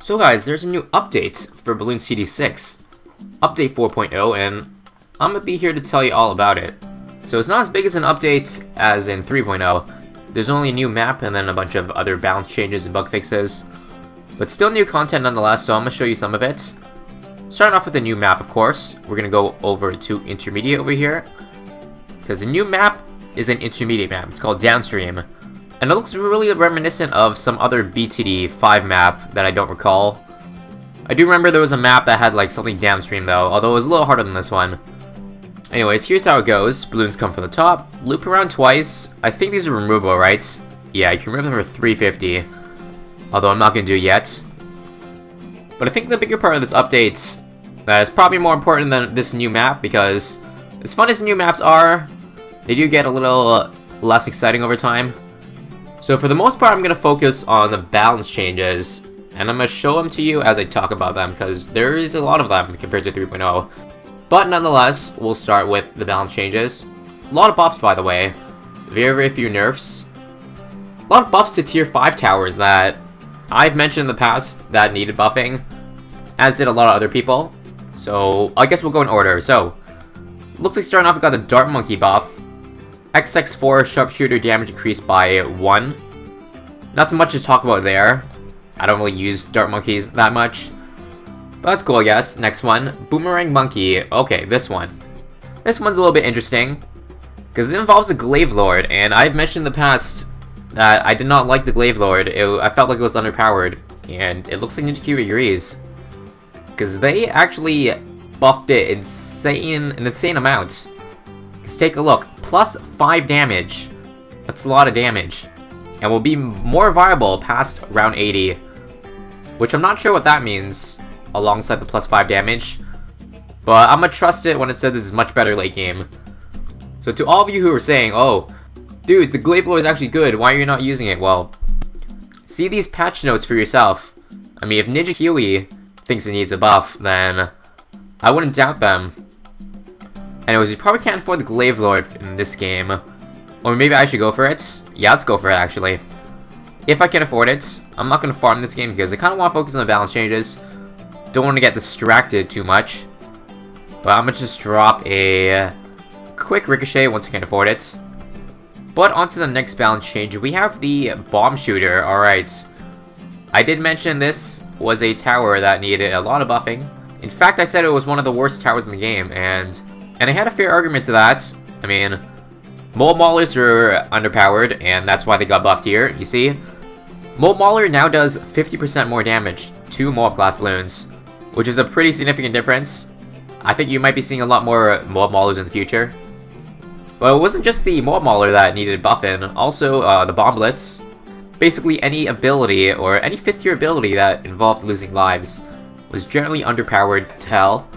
So guys, there's a new update for Bloons TD6, update 4.0, and I'm gonna be here to tell you all about it. So it's not as big as an update as in 3.0. There's only a new map and then a bunch of other balance changes and bug fixes, but still new content nonetheless, so I'm gonna show you some of it. Starting off with the new map, of course. We're gonna go over to intermediate over here, because the new map is an intermediate map. It's called downstream. And it looks really reminiscent of some other BTD 5 map that I don't recall. I do remember there was a map that had like something downstream though, although it was a little harder than this one. Anyways, here's how it goes. Balloons come from the top, loop around twice. I think these are removable, right? Yeah, you can remove them for 350. Although I'm not going to do it yet. But I think the bigger part of this update that is probably more important than this new map, because as fun as new maps are, they do get a little less exciting over time. So for the most part, I'm going to focus on the balance changes, and I'm going to show them to you as I talk about them, because there is a lot of them compared to 3.0. But nonetheless, we'll start with the balance changes. A lot of buffs, by the way. Very few nerfs. A lot of buffs to tier 5 towers that I've mentioned in the past that needed buffing, as did a lot of other people. So I guess we'll go in order. So, looks like starting off we got the Dart Monkey buff. XX4 sharpshooter damage increased by 1. Nothing much to talk about there. I don't really use Dart Monkeys that much. But that's cool, I guess. Next one, Boomerang Monkey. Okay, this one. This one's a little bit interesting, because it involves a Glaive Lord, and I've mentioned in the past that I did not like the Glaive Lord. I felt like it was underpowered, and it looks like Ninja Kiwi agrees, because they actually buffed it an insane amount. Because take a look, plus 5 damage. That's a lot of damage, and will be more viable past round 80, which I'm not sure what that means alongside the plus 5 damage, but I'm gonna trust it when it says it's much better late game. So to all of you who are saying, oh, dude, the Glaive Lord is actually good, why are you not using it? Well, see these patch notes for yourself. I mean, if Ninja Kiwi thinks it needs a buff, then I wouldn't doubt them. Anyways, you probably can't afford the Glaive Lord in this game, or maybe I should go for it. Yeah, let's go for it actually. If I can afford it. I'm not gonna farm this game because I kind of want to focus on the balance changes. Don't want to get distracted too much. But I'm going to just drop a quick Ricochet once I can afford it. But onto the next balance change, we have the Bomb Shooter. Alright. I did mention this was a tower that needed a lot of buffing. In fact, I said it was one of the worst towers in the game, and I had a fair argument to that. I mean, Mold Maulers were underpowered, and that's why they got buffed here. You see? Mold Mauler now does 50% more damage to Mold Class Balloons, which is a pretty significant difference. I think you might be seeing a lot more Mold Maulers in the future. But it wasn't just the Mold Mauler that needed buffing, also the Bomb Blitz. Basically any ability, or any 5th tier ability that involved losing lives, was generally underpowered to hell.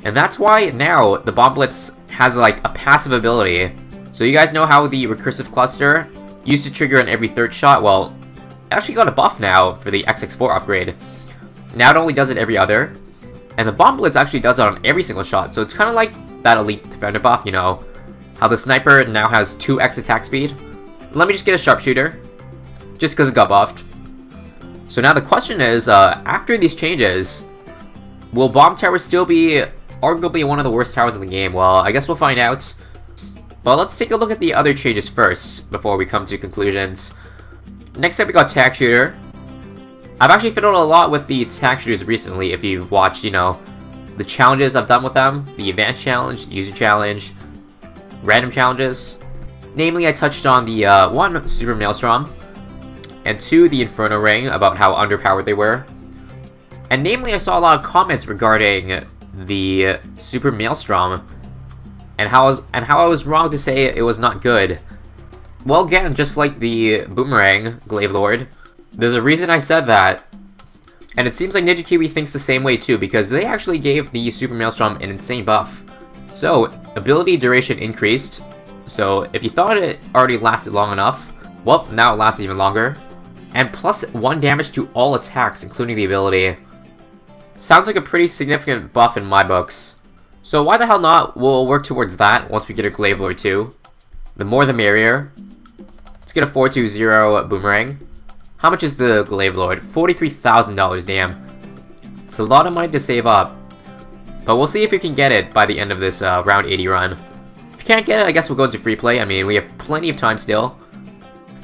And that's why now the Bomb Blitz has like a passive ability. So you guys know how the Recursive Cluster used to trigger on every 3rd shot? Well, it actually got a buff now for the XX4 upgrade. Now it only does it every other, and the Bomb Blitz actually does it on every single shot, so it's kind of like that Elite Defender buff, you know, how the Sniper now has 2x attack speed. Let me just get a Sharpshooter, just because it got buffed. So now the question is, after these changes, will Bomb Tower still be arguably one of the worst towers in the game? Well, I guess we'll find out. But let's take a look at the other changes first, before we come to conclusions. Next up we got Tack Shooter. I've actually fiddled a lot with the attack shooters recently, if you've watched, you know, the challenges I've done with them. The Advanced Challenge, User Challenge, Random Challenges. Namely, I touched on the 1, Super Maelstrom, and 2, the Inferno Ring, about how underpowered they were. And namely, I saw a lot of comments regarding the Super Maelstrom, and how I was wrong to say it was not good. Well, again, just like the Boomerang Glaive Lord, there's a reason I said that, and it seems like Ninja Kiwi thinks the same way too, because they actually gave the Super Maelstrom an insane buff. So, ability duration increased, so if you thought it already lasted long enough, well, now it lasts even longer. And plus 1 damage to all attacks, including the ability. Sounds like a pretty significant buff in my books. So why the hell not? We'll work towards that once we get a Glaive Lord too. The more the merrier. Let's get a 420 Boomerang. How much is the Glaive Lord? $43,000, damn. It's a lot of money to save up. But we'll see if we can get it by the end of this round 80 run. If you can't get it, I guess we'll go into free play. I mean, we have plenty of time still.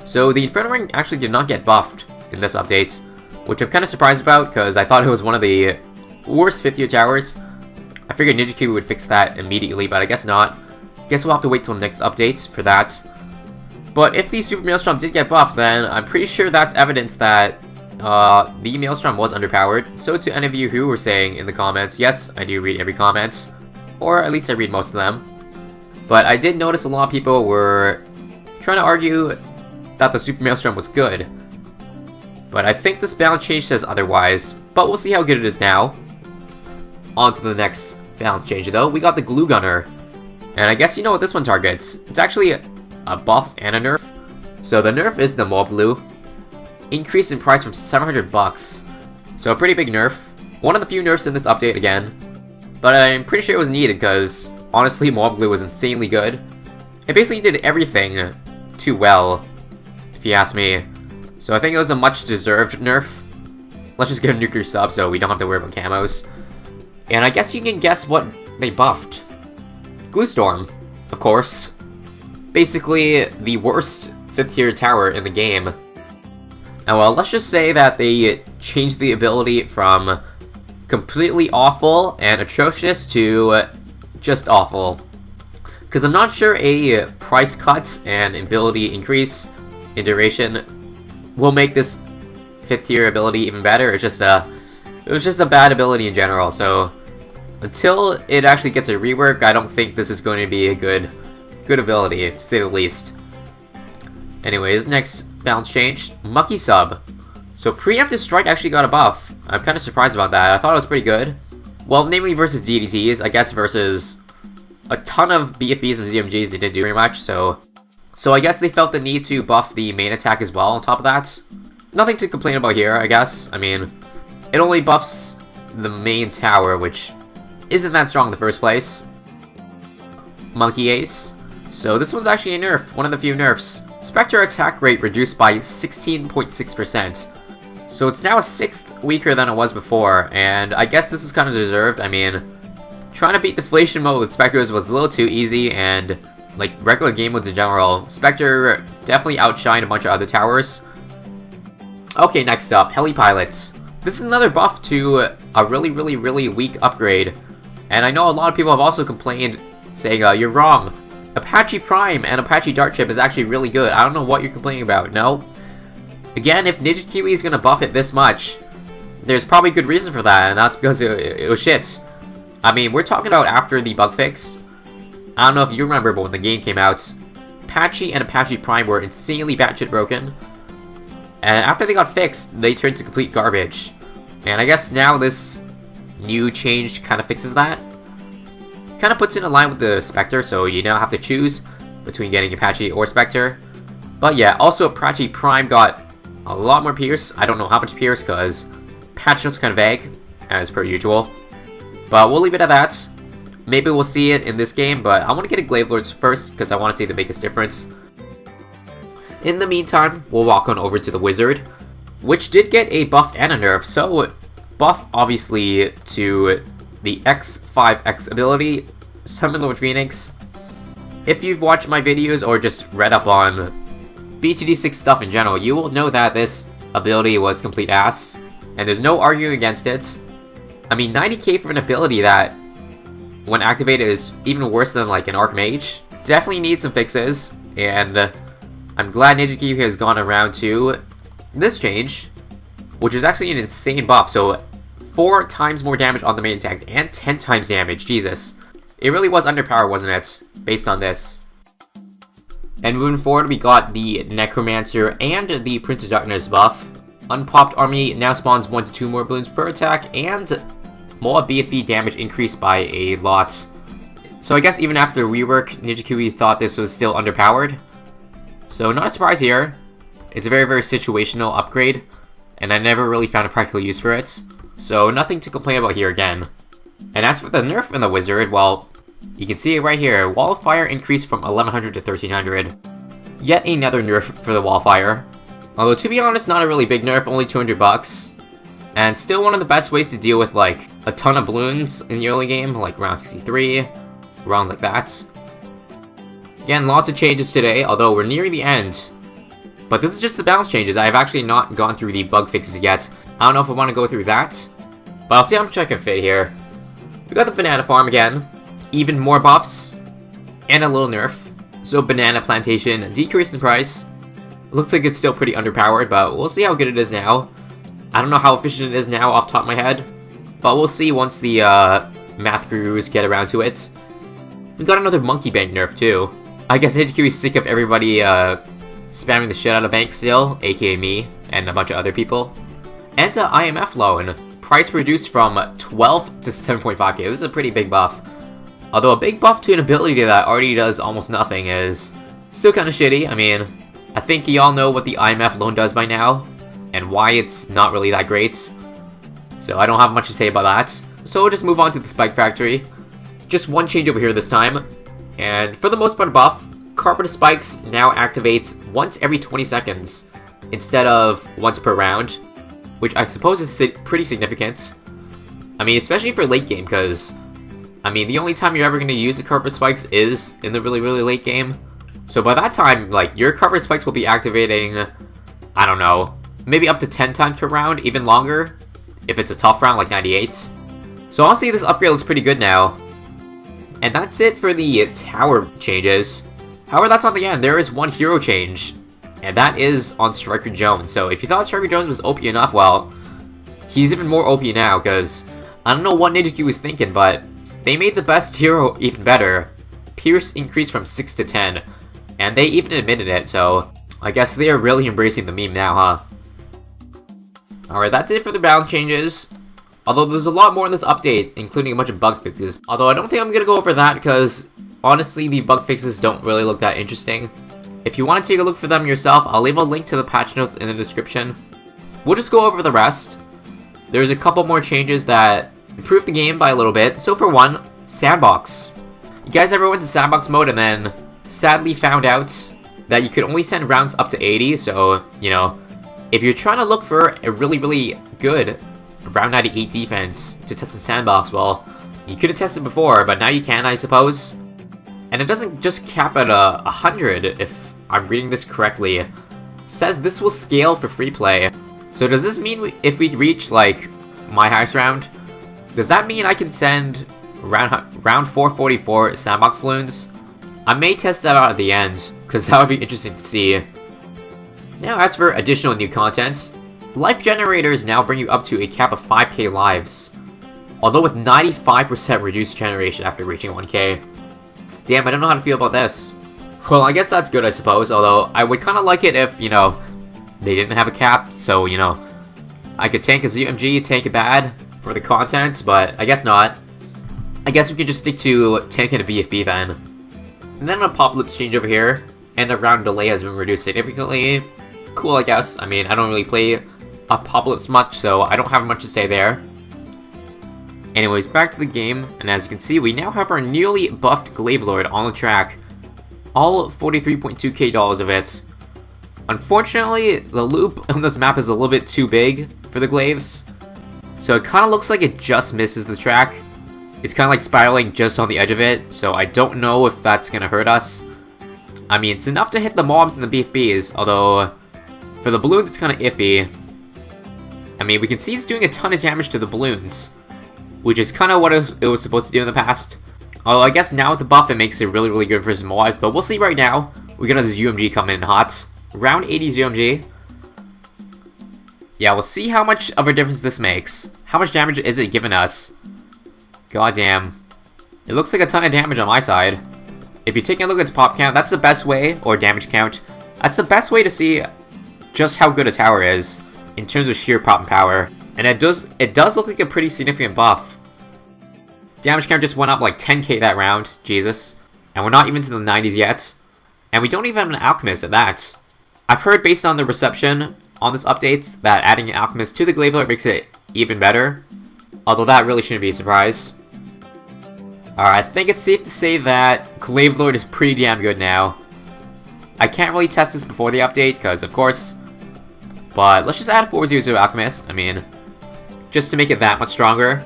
So the Inferno Ring actually did not get buffed in this update, which I'm kind of surprised about because I thought it was one of the worst 5th tier towers. I figured Ninja Kiwi would fix that immediately, but I guess not. Guess we'll have to wait till next update for that. But if the Super Maelstrom did get buffed, then I'm pretty sure that's evidence that the Maelstrom was underpowered. So to any of you who were saying in the comments, yes, I do read every comment, or at least I read most of them. But I did notice a lot of people were trying to argue that the Super Maelstrom was good. But I think this balance change says otherwise, but we'll see how good it is now. On to the next balance change though, we got the Glue Gunner. And I guess you know what this one targets. It's actually a buff and a nerf. So the nerf is the Mob Glue. Increase in price from 700 bucks. So a pretty big nerf. One of the few nerfs in this update again. But I'm pretty sure it was needed because honestly Mob Glue was insanely good. It basically did everything too well, if you ask me. So I think it was a much deserved nerf. Let's just get a nuclear sub so we don't have to worry about camos. And I guess you can guess what they buffed. Glue Storm, of course. Basically the worst 5th tier tower in the game. And well, let's just say that they changed the ability from completely awful and atrocious to just awful. Because I'm not sure a price cut and ability increase in duration will make this 5th tier ability even better. It was just a bad ability in general, so until it actually gets a rework, I don't think this is going to be a good ability, to say the least. Anyways, next balance change, Monkey Sub. So Preemptive Strike actually got a buff. I'm kind of surprised about that. I thought it was pretty good. Well, namely versus DDTs, I guess versus a ton of BFBs and ZMGs, they didn't do very much, so I guess they felt the need to buff the main attack as well on top of that. Nothing to complain about here, I guess. I mean, it only buffs the main tower, which isn't that strong in the first place. Monkey Ace. So this was actually a nerf, one of the few nerfs. Spectre attack rate reduced by 16.6%. So it's now a 6th weaker than it was before, and I guess this is kind of deserved. I mean, trying to beat Deflation mode with Spectres was a little too easy, and like regular game modes in general, Spectre definitely outshined a bunch of other towers. Okay, next up, Heli Pilots. This is another buff to a really weak upgrade. And I know a lot of people have also complained, saying, you're wrong. Apache Prime and Apache Dart Chip is actually really good. I don't know what you're complaining about. No. Again, if Ninja Kiwi is going to buff it this much, there's probably good reason for that, and that's because it was shit. I mean, we're talking about after the bug fix. I don't know if you remember, but when the game came out, Apache and Apache Prime were insanely batshit broken. And after they got fixed, they turned to complete garbage. And I guess now this new change kind of fixes that. Kind of puts it in line with the Spectre, so you now have to choose between getting Apache or Spectre. But yeah, also Apache Prime got a lot more Pierce. I don't know how much Pierce, because patch notes kind of vague, as per usual. But we'll leave it at that. Maybe we'll see it in this game, but I want to get a Glaive Lords first, because I want to see the biggest difference. In the meantime, we'll walk on over to the Wizard, which did get a buff and a nerf. So, buff obviously to the X5X ability, Summon Lord Phoenix. If you've watched my videos or just read up on BTD6 stuff in general, you will know that this ability was complete ass, and there's no arguing against it. I mean, 90k for an ability that, when activated, is even worse than like an Archmage. Definitely needs some fixes, and I'm glad Ninja Kiwi has gone around to this change, which is actually an insane buff. So 4 times more damage on the main attack and 10 times damage. Jesus. It really was underpowered, wasn't it? Based on this. And moving forward, we got the Necromancer and the Prince of Darkness buff. Unpopped army now spawns 1 to 2 more balloons per attack, and more BFB damage increased by a lot. So I guess even after rework, Ninja Kiwi thought this was still underpowered. So not a surprise here. It's a very situational upgrade, and I never really found a practical use for it. So nothing to complain about here again. And as for the nerf in the Wizard, well, you can see it right here. Wall of Fire increased from 1100 to 1300. Yet another nerf for the Wall of Fire. Although, to be honest, not a really big nerf, only 200 bucks. And still one of the best ways to deal with, like, a ton of balloons in the early game, like round 63, rounds like that. Again, lots of changes today, although we're nearing the end. But this is just the balance changes. I have actually not gone through the bug fixes yet. I don't know if I want to go through that, but I'll see how much I can fit here. We got the banana farm again, even more buffs, and a little nerf. So banana plantation decreased in price. Looks like it's still pretty underpowered, but we'll see how good it is now. I don't know how efficient it is now off the top of my head, but we'll see once the math gurus get around to it. We got another monkey bank nerf too. I guess HQ is sick of everybody spamming the shit out of bank still, aka me and a bunch of other people. And IMF loan, price reduced from 12 to 7.5k. This is a pretty big buff. Although a big buff to an ability that already does almost nothing is still kind of shitty. I mean, I think y'all know what the IMF loan does by now, and why it's not really that great. So I don't have much to say about that. So we'll just move on to the Spike Factory. Just one change over here this time. And for the most part buff, Carpet Spikes now activates once every 20 seconds, instead of once per round, which I suppose is pretty significant. I mean, especially for late game, because, I mean, the only time you're ever going to use the Carpet Spikes is in the really, really late game. So by that time, like, your Carpet Spikes will be activating, I don't know, maybe up to 10 times per round, even longer, if it's a tough round like 98. So honestly, this upgrade looks pretty good now. And that's it for the tower changes. However, that's not the end. There is one hero change, and that is on Striker Jones. So if you thought Striker Jones was OP enough, well, he's even more OP now, because I don't know what Ninja Q was thinking, but they made the best hero even better. Pierce increased from 6 to 10, and they even admitted it, so I guess they are really embracing the meme now, huh? Alright, that's it for the balance changes. Although there's a lot more in this update, including a bunch of bug fixes. Although I don't think I'm going to go over that, because honestly, the bug fixes don't really look that interesting. If you want to take a look for them yourself, I'll leave a link to the patch notes in the description. We'll just go over the rest. There's a couple more changes that improve the game by a little bit. So for one, Sandbox. You guys ever went to Sandbox mode and then sadly found out that you could only send rounds up to 80, so, you know, if you're trying to look for a really, really good round 98 defense to test in Sandbox, well, you could have tested before, but now you can, I suppose. And it doesn't just cap at 100, if I'm reading this correctly. It says this will scale for free play. So does this mean if we reach, like, my highest round, does that mean I can send round 444 Sandbox balloons? I may test that out at the end, because that would be interesting to see. Now, as for additional new content, life generators now bring you up to a cap of 5k lives, although with 95% reduced generation after reaching 1k. Damn, I don't know how to feel about this. Well, I guess that's good, I suppose, although I would kind of like it if, you know, they didn't have a cap, so, you know, I could tank a ZMG, tank a bad for the content, but I guess not. I guess we can just stick to tanking a BFB then. And then a Apocalypse change over here, and the round delay has been reduced significantly. Cool, I guess. I mean, I don't really play Apocalypse much, so I don't have much to say there. Anyways, back to the game, and as you can see, we now have our newly buffed Glaive Lord on the track. All 43.2k dollars of it. Unfortunately, the loop on this map is a little bit too big for the Glaives, so it kind of looks like it just misses the track. It's kind of like spiraling just on the edge of it, so I don't know if that's going to hurt us. I mean, it's enough to hit the mobs and the BFBs, although for the balloons it's kind of iffy. I mean, we can see it's doing a ton of damage to the balloons, which is kind of what it was supposed to do in the past. Although I guess now with the buff it makes it really, really good for his mobs, but we'll see right now. We got this UMG coming in hot. Round 80 UMG. Yeah, we'll see how much of a difference this makes. How much damage is it giving us? God damn. It looks like a ton of damage on my side. If you're taking a look at its pop count, that's the best way, or damage count. That's the best way to see just how good a tower is in terms of sheer pop and power. And it does look like a pretty significant buff. Damage count just went up like 10k that round. Jesus. And we're not even to the 90s yet. And we don't even have an Alchemist at that. I've heard based on the reception on this update that adding an Alchemist to the Glaive Lord makes it even better. Although that really shouldn't be a surprise. Alright, I think it's safe to say that Glaive Lord is pretty damn good now. I can't really test this before the update, because of course, But let's just add 400 Alchemist, I mean, just to make it that much stronger.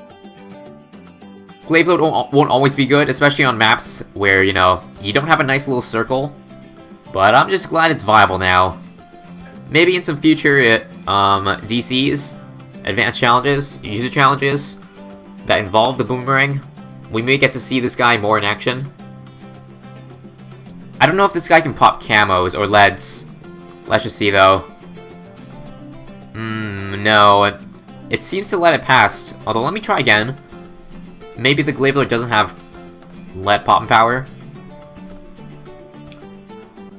Glaive load won't always be good, especially on maps where, you know, you don't have a nice little circle. But I'm just glad it's viable now. Maybe in some future DCs, advanced challenges, user challenges that involve the Boomerang, we may get to see this guy more in action. I don't know if this guy can pop camos or leads. Let's just see though. No. It seems to let it pass, although let me try again. Maybe the Glaive Lord doesn't have lead popping power.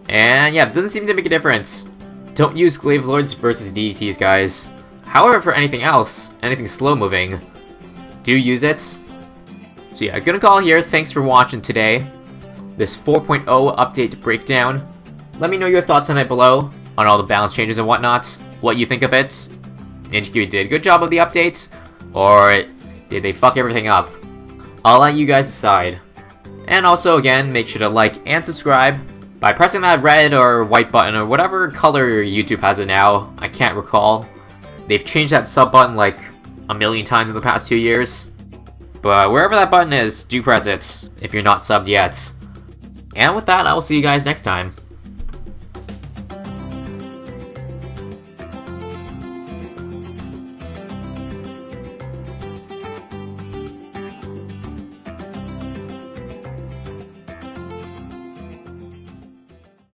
And yeah, it doesn't seem to make a difference. Don't use Glaive Lords versus DDTs, guys. However, for anything else, anything slow moving, do use it. So yeah, I'm gonna call it here. Thanks for watching today. This 4.0 update breakdown. Let me know your thoughts on it below, on all the balance changes and whatnot, what you think of it. NGQ did a good job of the updates, or did they fuck everything up? I'll let you guys decide. And also, again, make sure to like and subscribe by pressing that red or white button or whatever color YouTube has it now. I can't recall. They've changed that sub button like a million times in the past 2 years. But wherever that button is, do press it if you're not subbed yet. And with that, I will see you guys next time.